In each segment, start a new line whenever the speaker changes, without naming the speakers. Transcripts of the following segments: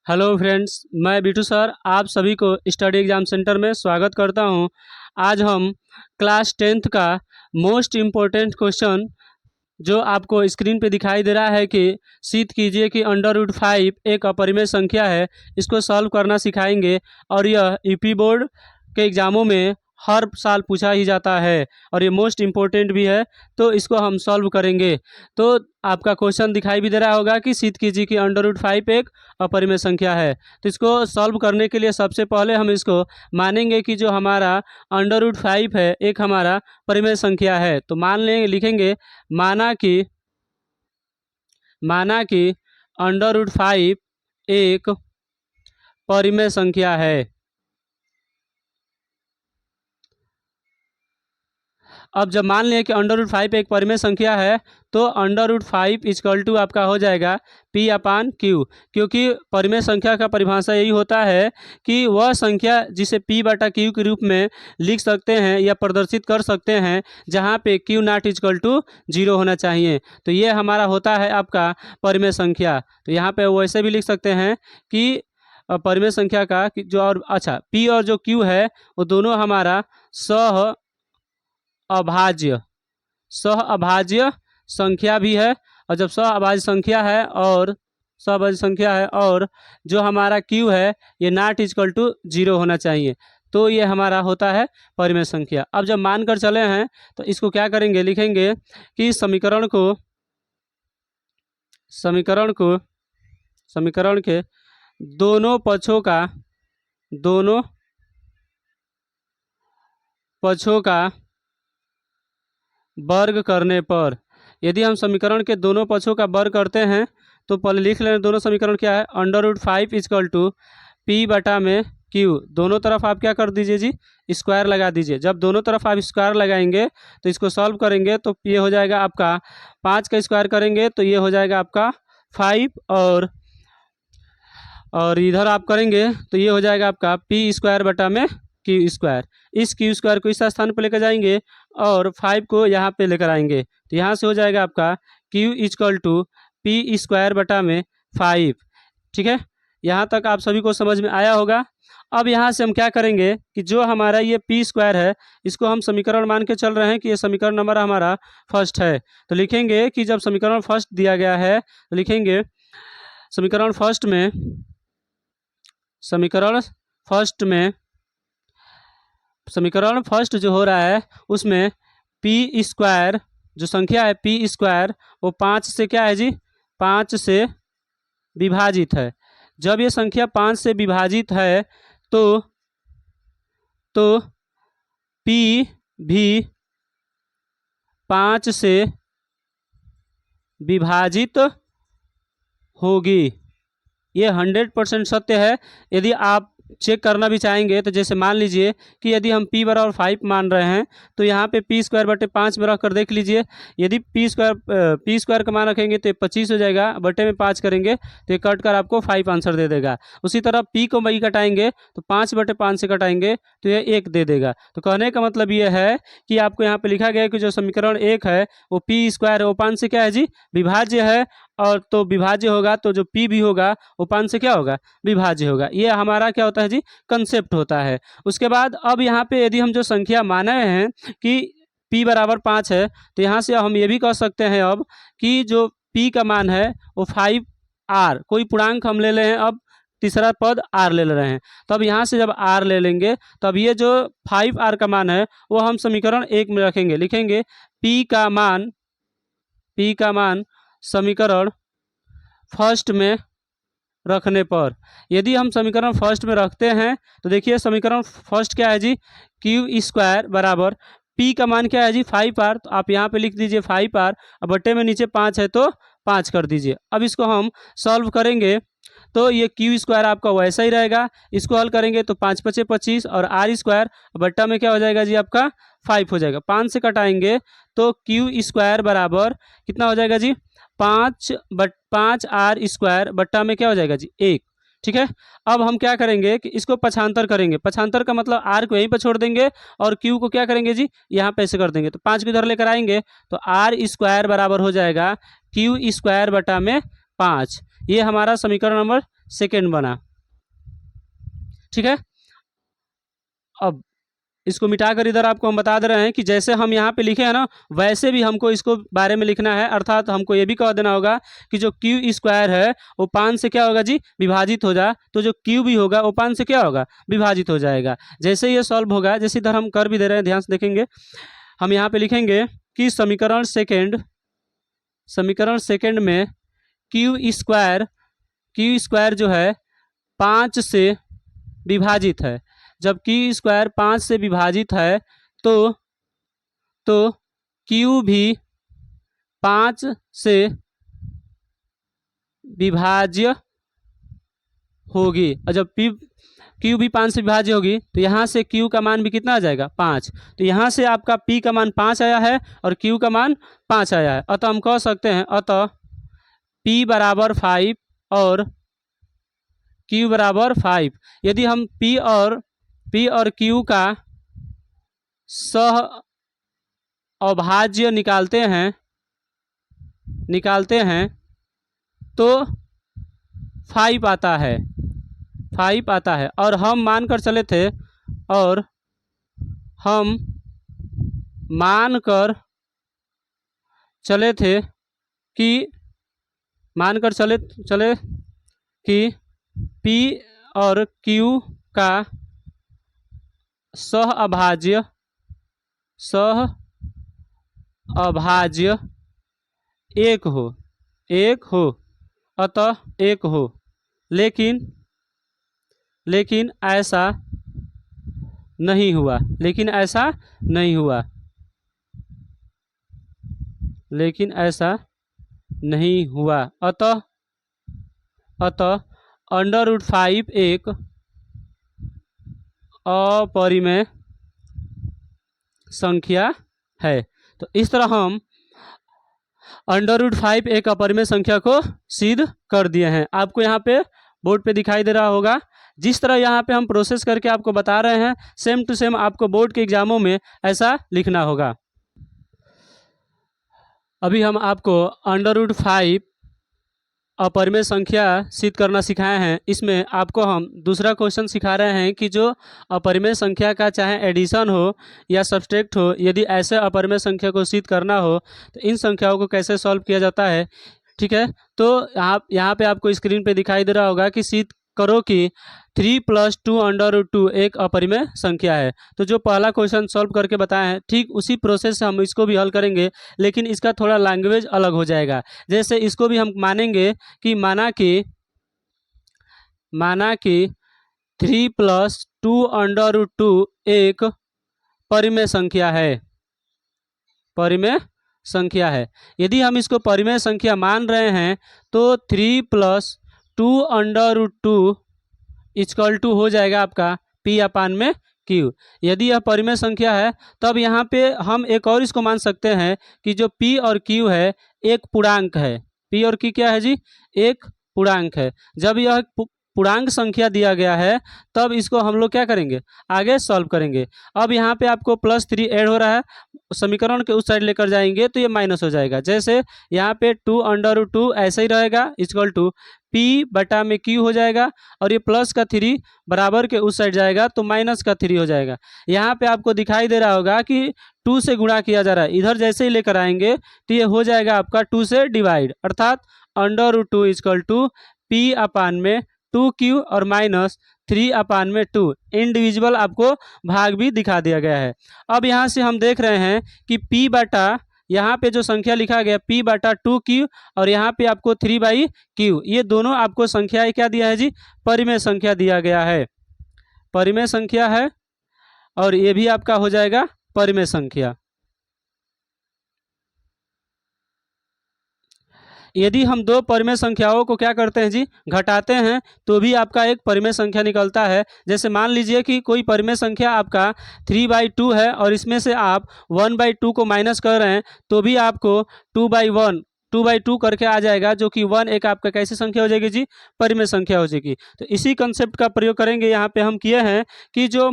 Hello friends, मैं Bittu sir आप सभी को स्टडी एग्ज़ाम सेंटर में स्वागत करता हूं। आज हम क्लास 10th का मोस्ट इम्पोर्टेंट क्वेश्चन जो आपको स्क्रीन पे दिखाई दे रहा है कि सिद्ध कीजिए कि अंडर रूट 5 एक अपरिमेय संख्या है, इसको सॉल्व करना सिखाएंगे। और यह यूपी बोर्ड के एग्ज़ामों में हर साल पूछा ही जाता है और ये मोस्ट इम्पोर्टेंट भी है, तो इसको हम सॉल्व करेंगे। तो आपका क्वेश्चन दिखाई भी दे रहा होगा कि सिद्ध कीजिए कि अंडर रूट 5 एक अपरिमेय संख्या है। तो इसको सॉल्व करने के लिए सबसे पहले हम इसको मानेंगे कि जो हमारा अंडर रूट 5 है एक हमारा परिमेय संख्या है। तो मान लें लिखेंगे माना कि अंडर रूट 5 एक परिमेय संख्या है। अब जब मान लें कि अंडर रूट 5 एक परिमेय संख्या है तो अंडर रूट 5 इक्वल टू आपका हो जाएगा P/Q, क्योंकि परिमेय संख्या का परिभाषा यही होता है कि वह संख्या जिसे P/Q के रूप में लिख सकते हैं या प्रदर्शित कर सकते हैं जहां पे Q0 इक्वल टू 0 होना चाहिए। तो ये हमारा होता है आपका परिमेय संख्या। तो यहाँ पे वैसे भी लिख सकते हैं कि परिमेय संख्या का जो और अच्छा P और जो Q है वो दोनों हमारा अभाज्य संख्या भी है। और जब सह अभाज्य संख्या है और जो हमारा Q है ये नॉट इक्वल टू 0 होना चाहिए, तो ये हमारा होता है परिमेय संख्या। अब जब मान कर चले हैं तो इसको क्या करेंगे, लिखेंगे कि समीकरण के दोनों पक्षों का वर्ग करने पर, यदि हम समीकरण के दोनों पक्षों का वर्ग करते हैं तो पहले लिख लें दोनों समीकरण क्या है। Under root 5 equal to P/Q, दोनों तरफ आप क्या कर दीजिए जी, स्क्वायर लगा दीजिए। जब दोनों तरफ आप स्क्वायर लगाएंगे तो इसको सॉल्व करेंगे तो ये हो जाएगा आपका 5 का स्क्वायर करेंगे तो ये हो जाएगा आपका 5, और इधर आप करेंगे तो ये हो जाएगा आपका P²/Q²। इस Q² को इस स्थान पर लेकर जाएंगे और 5 को यहाँ पे लेकर आएंगे तो यहाँ से हो जाएगा आपका Q इक्वल टू P²/5। ठीक है, यहाँ तक आप सभी को समझ में आया होगा। अब यहाँ से हम क्या करेंगे कि जो हमारा ये P² है इसको हम समीकरण मान के चल रहे हैं कि ये समीकरण नंबर हमारा फर्स्ट है। तो लिखेंगे कि जब समीकरण फर्स्ट दिया गया है तो लिखेंगे समीकरण फर्स्ट जो हो रहा है उसमें P² जो संख्या है P² वो 5 से क्या है जी, 5 से विभाजित है। जब ये संख्या 5 से विभाजित है तो P भी 5 से विभाजित होगी। ये 100% सत्य है। यदि आप चेक करना भी चाहेंगे तो जैसे मान लीजिए कि यदि हम P/5 मान रहे हैं तो यहाँ पे P²/5 में रख कर देख लीजिए। यदि P² का मान रखेंगे तो 25 हो जाएगा, बटे में 5 करेंगे तो ये कट कर आपको 5 आंसर दे देगा। उसी तरह P को वही कटाएंगे तो 5/5 से कटाएंगे तो ये 1 दे देगा। तो कहने का मतलब ये है कि आपको यहाँ पे लिखा गया है कि जो समीकरण 1 है वो P² है वो 5 से क्या है जी, विभाज्य है। और तो विभाज्य होगा तो जो P भी होगा वो 5 से क्या होगा, विभाज्य होगा। ये हमारा क्या होता है जी, कंसेप्ट होता है। उसके बाद अब यहाँ पे यदि हम जो संख्या माने हैं कि P/5 है तो यहाँ से हम ये भी कह सकते हैं अब कि जो P का मान है वो 5R, कोई पूर्णांक हम ले ले हैं, अब तीसरा पद R ले रहे हैं। तो अब यहाँ से जब R ले लेंगे तब ये जो 5R का मान है वो हम समीकरण 1 में रखेंगे। लिखेंगे P का मान समीकरण फर्स्ट में रखने पर, यदि हम समीकरण फर्स्ट में रखते हैं तो देखिए समीकरण फर्स्ट क्या है जी, Q² बराबर P का मान क्या है जी 5R, तो आप यहाँ पे लिख दीजिए 5R, अब बट्टे में नीचे 5 है तो 5 कर दीजिए। अब इसको हम सॉल्व करेंगे तो ये Q² आपका वैसा ही रहेगा। इसको हल करेंगे तो 5×5 = 25 और R² बट्टा में क्या हो जाएगा जी आपका 5 हो जाएगा। 5 से कटाएंगे तो Q² बराबर कितना हो जाएगा जी, 5R² बट्टा में क्या हो जाएगा जी 1। ठीक है, अब हम क्या करेंगे कि इसको पक्षांतर करेंगे। पक्षांतर का मतलब R को यहीं पर छोड़ देंगे और Q को क्या करेंगे जी, यहाँ पे ऐसे कर देंगे। तो 5 को इधर लेकर आएंगे तो R² बराबर हो जाएगा Q² बटा में 5। ये हमारा समीकरण नंबर सेकेंड बना। ठीक है, अब इसको मिटाकर इधर आपको हम बता दे रहे हैं कि जैसे हम यहाँ पे लिखे हैं ना, वैसे भी हमको इसको बारे में लिखना है। अर्थात हमको ये भी कह देना होगा कि जो क्यू स्क्वायर है वो 5 से क्या होगा जी, विभाजित हो जाए। तो जो क्यू भी होगा वो 5 से क्या होगा, विभाजित हो जाएगा। जैसे ये सॉल्व होगा, जैसे इधर हम कर भी दे रहे हैं, ध्यान से देखेंगे। हम यहाँ पे लिखेंगे कि समीकरण सेकेंड में क्यू स्क्वायर जो है 5 से विभाजित है। जब क्यू स्क्वायर 5 से विभाजित है तो क्यू भी 5 से विभाज्य होगी। और जब क्यू भी 5 से विभाज्य होगी तो यहाँ से क्यू का मान भी कितना आ जाएगा, 5। तो यहाँ से आपका पी का मान 5 आया है और क्यू का मान 5 आया है। अतः हम कह सकते हैं, अतः पी बराबर 5 और क्यू बराबर 5। यदि हम पी और क्यू का सह अभाज्य निकालते हैं तो 5 आता है, और हम मानकर चले थे कि पी और क्यू का सह अभाज्य एक हो, अतः एक हो। लेकिन ऐसा नहीं हुआ, अतः √5 एक अपरिमेय संख्या है। तो इस तरह हम √5 एक अपरिमेय संख्या को सिद्ध कर दिए हैं। आपको यहाँ पे बोर्ड पे दिखाई दे रहा होगा। जिस तरह यहाँ पे हम प्रोसेस करके आपको बता रहे हैं, सेम टू सेम आपको बोर्ड के एग्जामों में ऐसा लिखना होगा। अभी हम आपको √5 अपरिमेय संख्या सिद्ध करना सिखाए हैं। इसमें आपको हम दूसरा क्वेश्चन सिखा रहे हैं कि जो अपरिमेय संख्या का चाहे एडिशन हो या सब्सट्रैक्ट हो, यदि ऐसे अपरिमेय संख्या को सिद्ध करना हो तो इन संख्याओं को कैसे सॉल्व किया जाता है। ठीक है, तो आप यहाँ पे आपको स्क्रीन पे दिखाई दे रहा होगा कि सिद्ध करो कि 3 + 2 √2 एक अपरिमेय संख्या है। तो जो पहला क्वेश्चन सॉल्व करके बताए हैं, ठीक उसी प्रोसेस से हम इसको भी हल करेंगे, लेकिन इसका थोड़ा लैंग्वेज अलग हो जाएगा। जैसे इसको भी हम मानेंगे कि माना कि 3 + 2 √2 एक परिमेय संख्या है। यदि हम इसको परिमेय संख्या मान रहे हैं तो 3 + 2 √2 = हो जाएगा आपका P/Q। यदि यह परिमेय संख्या है तब यहाँ पे हम एक और इसको मान सकते हैं कि जो P और Q है एक पूर्णांक है। P और Q क्या है जी, एक पूर्णांक है। जब यह पूर्णांक संख्या दिया गया है तब इसको हम लोग क्या करेंगे, आगे सॉल्व करेंगे। अब यहाँ पे आपको +3 ऐड हो रहा है, समीकरण के उस साइड लेकर जाएंगे तो ये माइनस हो जाएगा। जैसे यहाँ पे 2 √2 ऐसे ही रहेगा, = P/Q हो जाएगा, और ये प्लस का 3 बराबर के उस साइड जाएगा तो माइनस का 3 हो जाएगा। यहाँ पे आपको दिखाई दे रहा होगा कि 2 से गुणा किया जा रहा है। इधर जैसे ही लेकर आएंगे तो ये हो जाएगा आपका 2 से डिवाइड, अर्थात √2 = P/2Q और -3/2। इंडिविजुअल आपको भाग भी दिखा दिया गया है। अब यहाँ से हम देख रहे हैं कि यहाँ पे जो संख्या लिखा गया P/2Q और यहाँ पे आपको 3/Q, ये दोनों आपको संख्याएं क्या दिया है जी, परिमेय संख्या दिया गया है, परिमेय संख्या है, और ये भी आपका हो जाएगा परिमेय संख्या। यदि हम दो परिमेय संख्याओं को क्या करते हैं जी, घटाते हैं तो भी आपका एक परिमेय संख्या निकलता है। जैसे मान लीजिए कि कोई परिमेय संख्या आपका 3/2 है और इसमें से आप 1/2 को माइनस कर रहे हैं तो भी आपको 2/2 करके आ जाएगा, जो कि 1 एक आपका कैसी संख्या हो जाएगी जी, परिमेय संख्या हो जाएगी। तो इसी कंसेप्ट का प्रयोग करेंगे। यहाँ पे हम किए हैं कि जो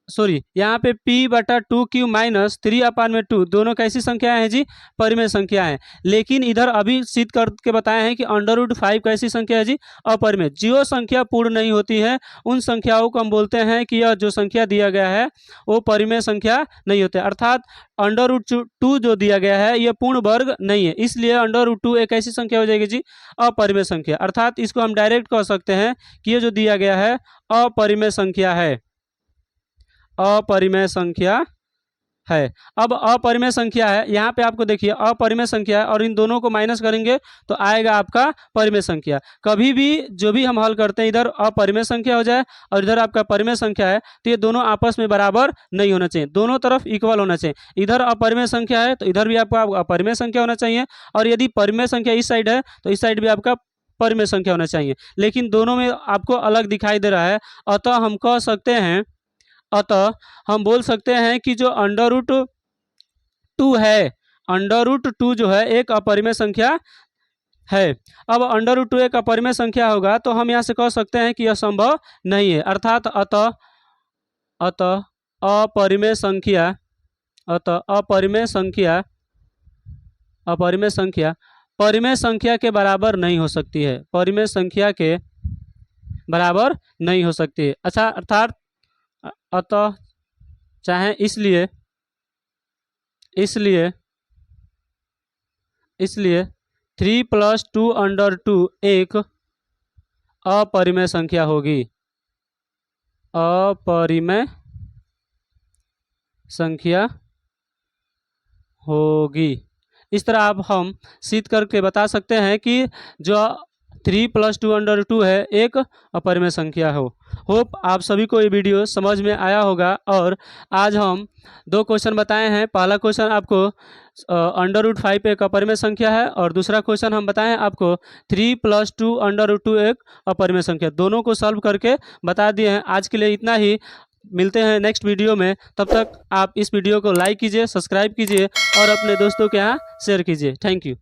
सॉरी यहाँ पे p/2q माइनस 3/2 दोनों कैसी संख्याएं हैं जी? परिमेय संख्याएं हैं। लेकिन इधर अभी सिद्ध करके बताए हैं कि √5 कैसी संख्या है जी? अपरिमेय। जो संख्या पूर्ण नहीं होती है उन संख्याओं को हम बोलते हैं कि यह जो संख्या दिया गया है वो परिमेय संख्या नहीं होते, अर्थात √2 जो दिया गया है यह पूर्ण वर्ग नहीं है, इसलिए √2 एक ऐसी संख्या हो जाएगी जी अपरिमेय संख्या। अर्थात इसको हम डायरेक्ट कह सकते हैं कि ये जो दिया गया है अपरिमेय संख्या है, अपरिमेय संख्या है। अब अपरिमेय संख्या है, यहाँ पे आपको देखिए अपरिमेय संख्या है और इन दोनों को माइनस करेंगे तो आएगा आपका परिमेय संख्या। कभी भी जो भी हम हल करते हैं इधर अपरिमेय संख्या हो जाए और इधर आपका परिमेय संख्या है तो ये दोनों आपस में बराबर नहीं होना चाहिए, दोनों तरफ इक्वल होना चाहिए। इधर अपरिमेय संख्या है तो इधर भी आपका अपरिमेय संख्या होना चाहिए, और यदि परिमेय संख्या इस साइड है तो इस साइड भी आपका परिमेय संख्या होना चाहिए, लेकिन दोनों में आपको अलग दिखाई दे रहा है। अतः हम कह सकते हैं, अतः हम बोल सकते हैं कि जो √2 है, √2 जो है एक अपरिमेय संख्या है। अब √2 एक अपरिमेय संख्या होगा तो हम यहाँ से कह सकते हैं कि यह संभव नहीं है, अर्थात अतः अपरिमेय संख्या, अतः अपरिमेय संख्या परिमेय संख्या के बराबर नहीं हो सकती है, परिमेय संख्या के बराबर नहीं हो सकती है। अच्छा, अर्थात अतः चाहे इसलिए 3 + 2√2 एक अपरिमेय संख्या होगी, अपरिमेय संख्या होगी। इस तरह अब हम सिद्ध करके बता सकते हैं कि जो 3 + 2√2 है एक अपरिमेय संख्या हो। होप आप सभी को ये वीडियो समझ में आया होगा। और आज हम 2 क्वेश्चन बताए हैं। पहला क्वेश्चन आपको √5 एक अपरिमेय संख्या है, और दूसरा क्वेश्चन हम बताए हैं आपको 3 + 2√2 एक अपरिमेय संख्या। दोनों को सॉल्व करके बता दिए हैं। आज के लिए इतना ही, मिलते हैं नेक्स्ट वीडियो में। तब तक आप इस वीडियो को लाइक कीजिए, सब्सक्राइब कीजिए और अपने दोस्तों के यहाँ शेयर कीजिए। Thank you.